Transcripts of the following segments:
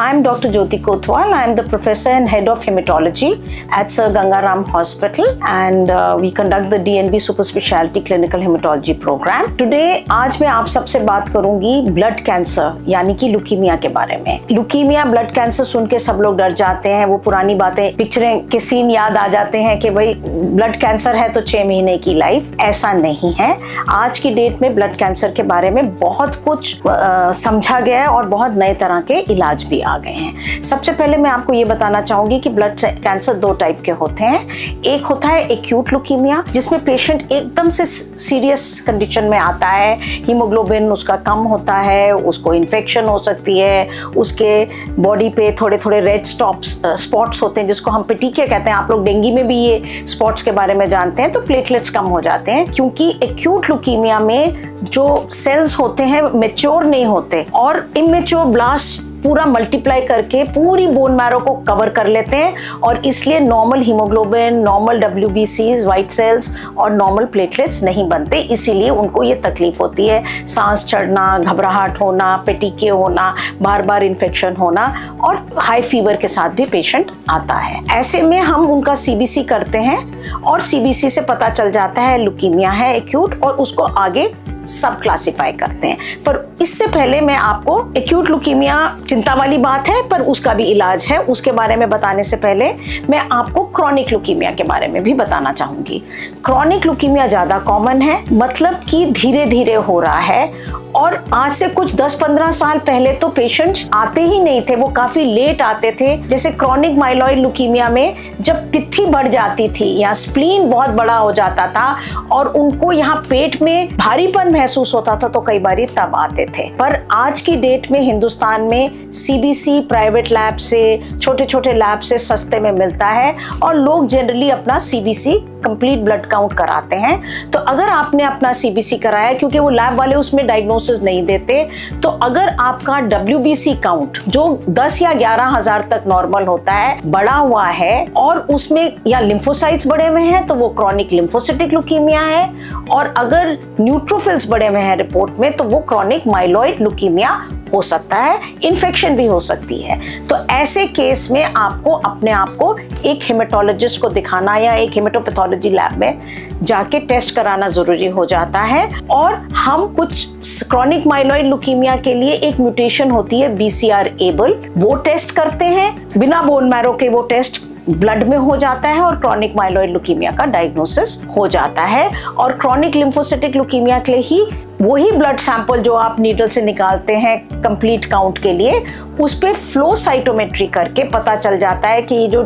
I'm Dr. Jyoti Kotwal. I'm the professor and head of hematology at Sir Ganga Ram Hospital, and we conduct the DNB Super Specialty Clinical Hematology Program. Today, आज मैं आप सबसे बात करूंगी blood cancer यानी कि leukaemia के बारे में। लुकीमिया ब्लड कैंसर सुन के सब लोग डर जाते हैं, वो पुरानी बातें, पिक्चरें के सीन याद आ जाते हैं कि भाई ब्लड कैंसर है तो 6 महीने की लाइफ। ऐसा नहीं है। आज की डेट में ब्लड कैंसर के बारे में बहुत कुछ समझा गया है और बहुत नए तरह के इलाज भी आ गए हैं। सबसे पहले मैं आपको ये बताना चाहूंगी कि ब्लड कैंसर 2 टाइप के होते हैं। एक होता है एक्यूट लुकीमिया, जिसमें पेशेंट एकदम से सीरियस कंडीशन में आता है, हीमोग्लोबिन उसका कम होता है, उसको इन्फेक्शन हो सकती है, उसके बॉडी पे थोड़े थोड़े रेड स्पॉट्स होते हैं जिसको हम पिटीके कहते हैं। आप लोग डेंगू में भी ये स्पॉट्स के बारे में जानते हैं। तो प्लेटलेट्स कम हो जाते हैं क्योंकि एक्यूट लुकीमिया में जो सेल्स होते हैं मैच्योर नहीं होते और इमेच्योर ब्लास्ट पूरा मल्टीप्लाई करके पूरी बोन मैरो को कवर कर लेते हैं और इसलिए normal haemoglobin, normal WBCs, white cells और नॉर्मल प्लेटलेट्स नहीं बनते। इसीलिए उनको ये तकलीफ होती है, सांस चढ़ना, घबराहट होना, पेटीके होना, बार बार इन्फेक्शन होना और हाई फीवर के साथ भी पेशेंट आता है। ऐसे में हम उनका CBC करते हैं और CBC से पता चल जाता है लुकीमिया है एक्यूट और उसको आगे सब क्लासिफाई करते हैं। पर इससे पहले मैं आपको एक्यूट लुकीमिया चिंता वाली बात है पर उसका भी इलाज है, उसके बारे में बताने से पहले मैं आपको क्रॉनिक लुकीमिया के बारे में भी बताना चाहूंगी। क्रॉनिक लुकीमिया ज्यादा कॉमन है, मतलब कि धीरे धीरे हो रहा है और आज से कुछ 10-15 साल पहले तो पेशेंट्स आते ही नहीं थे, वो काफी लेट आते थे। जैसे क्रॉनिक माइलॉइड लुकीमिया में जब पित्ती बढ़ जाती थी या स्प्लीन बहुत बड़ा हो जाता था और उनको यहाँ पेट में भारीपन महसूस होता था तो कई बार तब आते थे। पर आज की डेट में हिंदुस्तान में CBC प्राइवेट लैब से, छोटे छोटे लैब से सस्ते में मिलता है और लोग जनरली अपना CBC कंप्लीट ब्लड काउंट कराते हैं। तो अगर आपने अपना CBC कराया, क्योंकि वो लैब वाले उसमें डायग्नोसिस नहीं देते, तो अगर आपका WBC काउंट जो 10 या 11 हजार तक नॉर्मल होता है बड़ा हुआ है और उसमें या लिम्फोसाइट्स बढ़े हुए हैं तो वो क्रॉनिक लिम्फोसिटिक लुकीमिया है, और अगर न्यूट्रोफिल्स बढ़े हुए हैं रिपोर्ट में तो वो क्रॉनिक माइलॉइड लुकीमिया हो सकता है, इन्फेक्शन भी हो सकती है। तो ऐसे केस में आपको अपने आप को एक हेमेटोलॉजिस्ट को दिखाना या एक हेमेटोपैथोलॉजी लैब में जाके टेस्ट कराना जरूरी हो जाता है। और हम कुछ क्रॉनिक माइलॉइड लुकीमिया के लिए एक म्यूटेशन होती है BCR-ABL, वो टेस्ट करते हैं। बिना बोन मैरो के वो टेस्ट ब्लड में हो जाता है और क्रॉनिक माइलॉइड लुकीमिया का डायग्नोसिस हो जाता है। और क्रॉनिक लिम्फोसिटिक लुकीमिया के लिए ही वही ब्लड सैंपल जो आप नीडल से निकालते हैं कंप्लीट काउंट के लिए, उस पे फ्लो साइटोमेट्री करके पता चल जाता है कि ये जो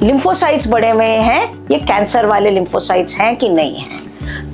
लिम्फोसाइट्स बढ़े हुए हैं ये कैंसर वाले लिम्फोसाइट्स हैं कि नहीं है।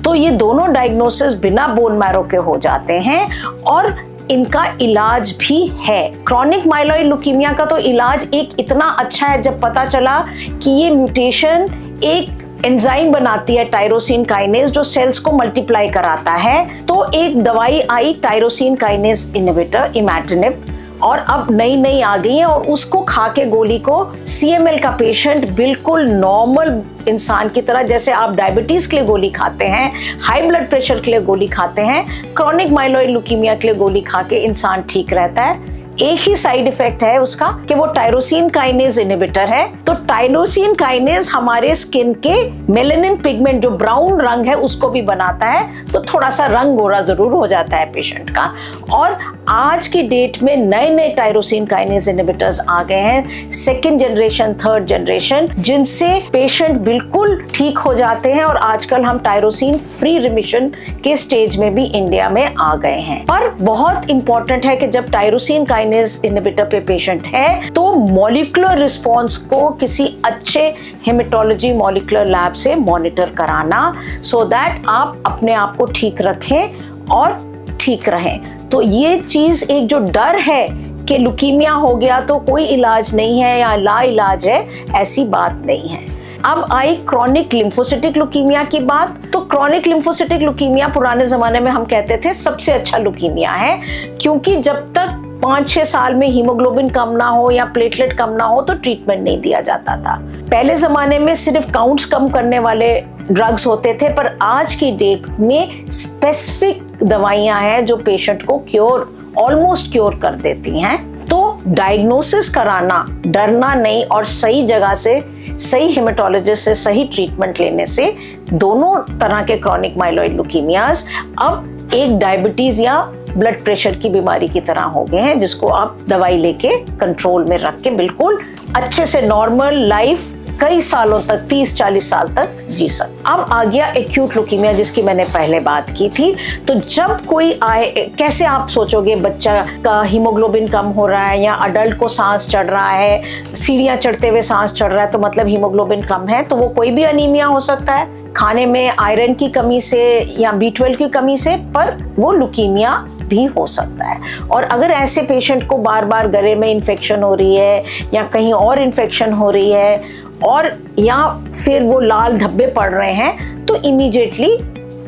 तो ये दोनों डायग्नोसिस बिना बोन मैरो के हो जाते हैं और इनका इलाज भी है। क्रॉनिक माइलॉइड लुकीमिया का तो इलाज एक इतना अच्छा है, जब पता चला कि ये म्यूटेशन एक एंजाइम बनाती है टायरोसिन काइनेज जो सेल्स को मल्टीप्लाई कराता है, तो एक दवाई आई टायरोसिन काइनेज इनहिबिटर इमैटिनिब, और अब नई आ गई है और उसको खा के गोली को CML का पेशेंट बिल्कुल नॉर्मल इंसान की तरह, जैसे आप डायबिटीज के लिए गोली खाते हैं, हाई ब्लड प्रेशर के लिए गोली खाते हैं, क्रॉनिक माइलॉइड लुकीमिया के लिए गोली खा के इंसान ठीक रहता है। एक ही साइड इफेक्ट है उसका कि वो टायरोसिन काइनेज इनहिबिटर है। तो टायरोसिन काइनेज हमारे स्किन के मेलेनिन पिगमेंट जो ब्राउन रंग है उसको भी बनाता है, तो थोड़ा सा रंग गोरा जरूर हो जाता है पेशेंट का। और आज की डेट में नए टायरोसिन काइनेज इनहिबिटर्स आ गए हैं, 2nd जनरेशन 3rd जनरेशन, जिनसे पेशेंट बिल्कुल ठीक हो जाते हैं और आजकल हम टायरोसिन फ्री रिमिशन के स्टेज में भी इंडिया में आ गए हैं। पर बहुत इंपॉर्टेंट है कि जब टायरोसिन काइनेज इनहिबिटर पे पेशेंट है तो मॉलिक्यूलर रिस्पॉन्स को किसी अच्छे हेमेटोलॉजी मॉलिक्यूलर लैब से मॉनिटर कराना, सो दैट आप अपने आप को ठीक रखें और ठीक रहें। तो ये चीज, एक जो डर है कि लुकीमिया हो गया तो कोई इलाज नहीं है या ला इलाज है, ऐसी बात नहीं है। अब आई क्रॉनिक लिम्फोसिटिक लुकीमिया की बात। तो क्रॉनिक लिम्फोसिटिक लुकीमिया पुराने जमाने में हम कहते थे सबसे अच्छा लुकीमिया है, क्योंकि जब तक 5-6 साल में हीमोग्लोबिन कम ना हो या प्लेटलेट कम ना हो तो ट्रीटमेंट नहीं दिया जाता था। पहले जमाने में सिर्फ काउंट्स कम करने वाले ड्रग्स होते थे, पर आज की डेट में स्पेसिफिक दवाइयां हैं जो पेशेंट को क्योर, ऑलमोस्ट क्योर कर देती हैं। तो डायग्नोसिस कराना, डरना नहीं और सही जगह से सही हेमेटोलॉजिस्ट से सही ट्रीटमेंट लेने से दोनों तरह के क्रॉनिक माइलॉइड ल्यूकीमियाज अब एक डायबिटीज या ब्लड प्रेशर की बीमारी की तरह हो गए हैं, जिसको आप दवाई लेके कंट्रोल में रख के बिल्कुल अच्छे से नॉर्मल लाइफ कई सालों तक, 30-40 साल तक जी सकते। अब आ गया एक्यूट ल्यूकीमिया, जिसकी मैंने पहले बात की थी। तो जब कोई आए, कैसे आप सोचोगे बच्चा का हीमोग्लोबिन कम हो रहा है या अडल्ट को सांस चढ़ रहा है, सीढ़ियां चढ़ते हुए सांस चढ़ रहा है, तो मतलब हीमोग्लोबिन कम है। तो वो कोई भी अनीमिया हो सकता है, खाने में आयरन की कमी से या B12 की कमी से, पर वो ल्यूकीमिया भी हो सकता है। और अगर ऐसे पेशेंट को बार बार गले में इन्फेक्शन हो रही है या कहीं और इन्फेक्शन हो रही है और या फिर वो लाल धब्बे पड़ रहे हैं, तो इमीडिएटली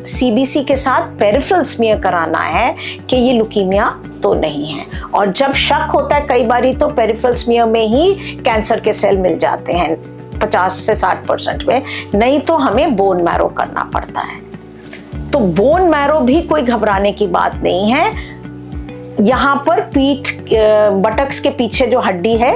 CBC के साथ पेरिफेरल स्मीयर कराना है कि ये ल्यूकीमिया तो नहीं है। और जब शक होता है कई बारी, तो पेरिफेरल स्मीयर में ही कैंसर के सेल मिल जाते हैं 50 से 60% में, नहीं तो हमें बोन मैरो करना पड़ता है। तो बोन मैरो भी कोई घबराने की बात नहीं है। यहाँ पर पीठ, बटक्स के पीछे जो हड्डी है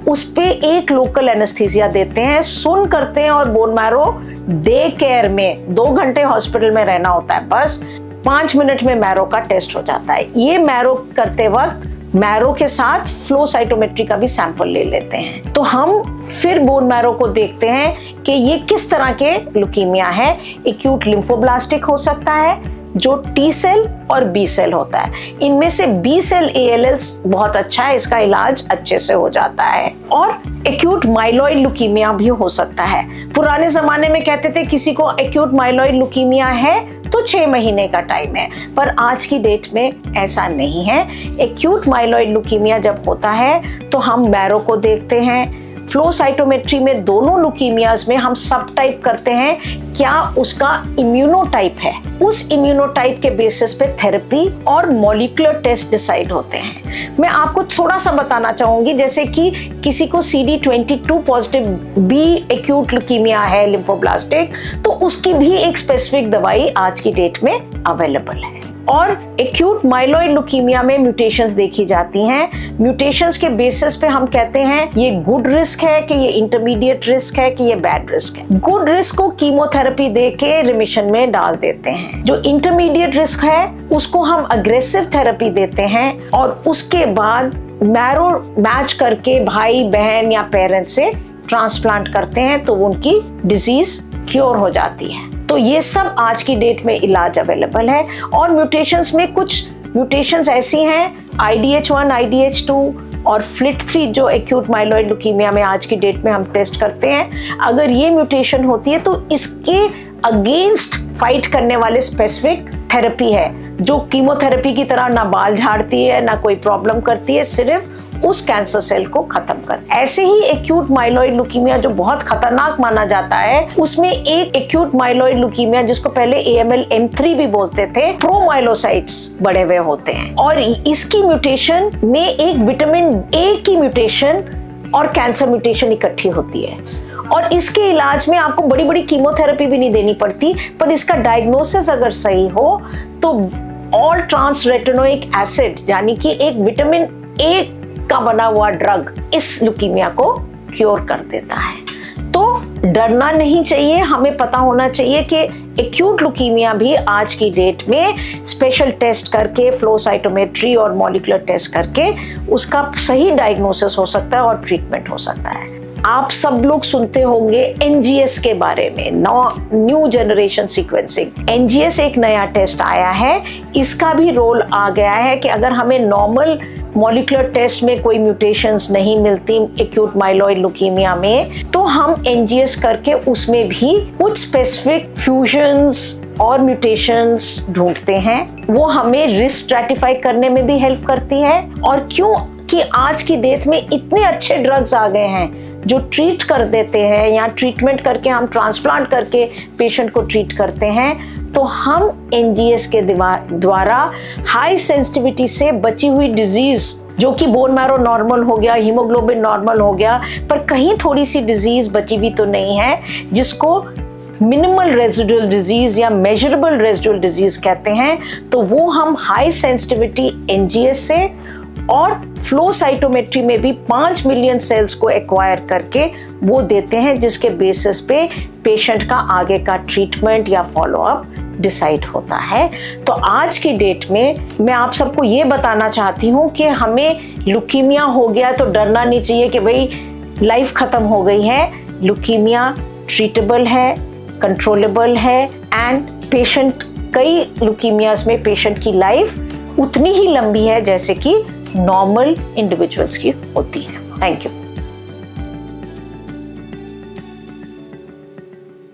उस पे एक लोकल एनेस्थीसिया देते हैं, सुन करते हैं, और बोन मैरो डे केयर में 2 घंटे हॉस्पिटल में रहना होता है, बस 5 मिनट में मैरो का टेस्ट हो जाता है। ये मैरो करते वक्त मैरो के साथ फ्लो साइटोमेट्री का भी सैंपल ले लेते हैं। तो हम फिर बोन मैरो को देखते हैं कि ये किस तरह के ल्यूकीमिया है। एक्यूट लिम्फोब्लास्टिक हो सकता है, जो T सेल और B सेल होता है। इनमें से B सेल ALL बहुत अच्छा है, इसका इलाज अच्छे से हो जाता है। और एक्यूट माइलॉइड ल्यूकीमिया भी हो सकता है। पुराने जमाने में कहते थे किसी को एक्यूट माइलॉइड ल्यूकीमिया है तो 6 महीने का टाइम है, पर आज की डेट में ऐसा नहीं है। एक्यूट माइलॉइड ल्यूकीमिया जब होता है तो हम मैरो को देखते हैं। फ्लो साइटोमेट्री में दोनों ल्यूकीमियाज में हम सब टाइप करते हैं, क्या उसका इम्यूनोटाइप है। उस इम्यूनोटाइप के बेसिस पे थेरेपी और मॉलिक्यूलर टेस्ट डिसाइड होते हैं। मैं आपको थोड़ा सा बताना चाहूंगी, जैसे कि किसी को CD22 positive B acute leukaemia है लिम्फोब्लास्टिक, तो उसकी भी एक स्पेसिफिक दवाई आज की डेट में अवेलेबल है। और एक्यूट माइलॉइड ल्यूकीमिया में म्यूटेशंस देखी जाती हैं। म्यूटेशंस के बेसिस पे हम कहते हैं ये गुड रिस्क है कि ये इंटरमीडिएट रिस्क है कि ये बैड रिस्क है। गुड रिस्क को कीमोथेरेपी दे के रिमिशन में डाल देते हैं। जो इंटरमीडिएट रिस्क है उसको हम अग्रेसिव थेरेपी देते हैं और उसके बाद मैरो मैच करके भाई बहन या पेरेंट्स से ट्रांसप्लांट करते हैं, तो उनकी डिजीज क्योर हो जाती है। तो ये सब आज की डेट में इलाज अवेलेबल है। और म्यूटेशंस में कुछ म्यूटेशंस ऐसी हैं, IDH1, IDH2 और FLT3 जो एक्यूट माइलॉइड ल्यूकीमिया में आज की डेट में हम टेस्ट करते हैं। अगर ये म्यूटेशन होती है तो इसके अगेंस्ट फाइट करने वाले स्पेसिफिक थेरेपी है, जो कीमोथेरेपी की तरह ना बाल झाड़ती है ना कोई प्रॉब्लम करती है, सिर्फ उस कैंसर सेल को खत्म कर। ऐसे ही एक्यूट माइलॉइड ल्यूकीमिया जो बहुत खतरनाक माना जाता है, उसमें एक एक्यूट माइलॉइड ल्यूकीमिया जिसको पहले AML M3 भी बोलते थे, प्रोमाइलोसाइट्स बढ़े हुए होते हैं। और इसकी म्यूटेशन में एक विटामिन A की म्यूटेशन और कैंसर म्यूटेशन इकट्ठी होती है। और इसके इलाज में आपको बड़ी बड़ी कीमोथेरेपी भी नहीं देनी पड़ती, पर इसका डायग्नोसिस अगर सही हो तो ऑल ट्रांस रेटिनोइक एसिड यानी कि एक विटामिन A का बना हुआ ड्रग इस ल्यूकीमिया को क्योर कर देता है। तो डरना नहीं चाहिए, हमें पता होना चाहिए कि एक्यूट ल्यूकीमिया भी आज की डेट में स्पेशल टेस्ट करके, फ्लो साइटोमेट्री और मॉलिक्यूलर टेस्ट करके उसका सही डायग्नोसिस हो सकता है और ट्रीटमेंट हो सकता है। आप सब लोग सुनते होंगे NGS के बारे में, न्यू जनरेशन सीक्वेंसिंग। NGS एक नया टेस्ट आया है, इसका भी रोल आ गया है कि अगर हमें नॉर्मल मॉलिक्यूलर टेस्ट में कोई म्यूटेशंस नहीं मिलती एक्यूट माइलॉइड ल्यूकीमिया में, तो हम NGS करके उसमें भी कुछ स्पेसिफिक फ्यूजन्स और म्यूटेशंस ढूंढते हैं। वो हमें रिस्क स्ट्रैटिफाई करने में भी हेल्प करती है। और क्यों कि आज की डेट में इतने अच्छे ड्रग्स आ गए हैं जो ट्रीट कर देते हैं, या ट्रीटमेंट करके हम ट्रांसप्लांट करके पेशेंट को ट्रीट करते हैं, तो हम NGS के द्वारा हाई सेंसिटिविटी से बची हुई डिजीज, जो कि बोन मैरो नॉर्मल हो गया, हीमोग्लोबिन नॉर्मल हो गया, पर कहीं थोड़ी सी डिजीज बची हुई तो नहीं है, जिसको मिनिमल रेजिडुअल डिजीज या मेजरेबल रेजिडुअल डिजीज कहते हैं, तो वो हम हाई सेंसिटिविटी NGS से और फ्लो साइटोमेट्री में भी 5 मिलियन सेल्स को एक्वायर करके वो देते हैं, जिसके बेसिस पे पेशेंट का आगे का ट्रीटमेंट या फॉलोअप डिसाइड होता है। तो आज की डेट में मैं आप सबको ये बताना चाहती हूँ कि हमें ल्यूकीमिया हो गया तो डरना नहीं चाहिए कि भाई लाइफ खत्म हो गई है। ल्यूकीमिया ट्रीटेबल है, कंट्रोलेबल है एंड पेशेंट, कई ल्यूकीमियाज में पेशेंट की लाइफ उतनी ही लंबी है जैसे कि नॉर्मल इंडिविजुअल्स की होती है। Thank you.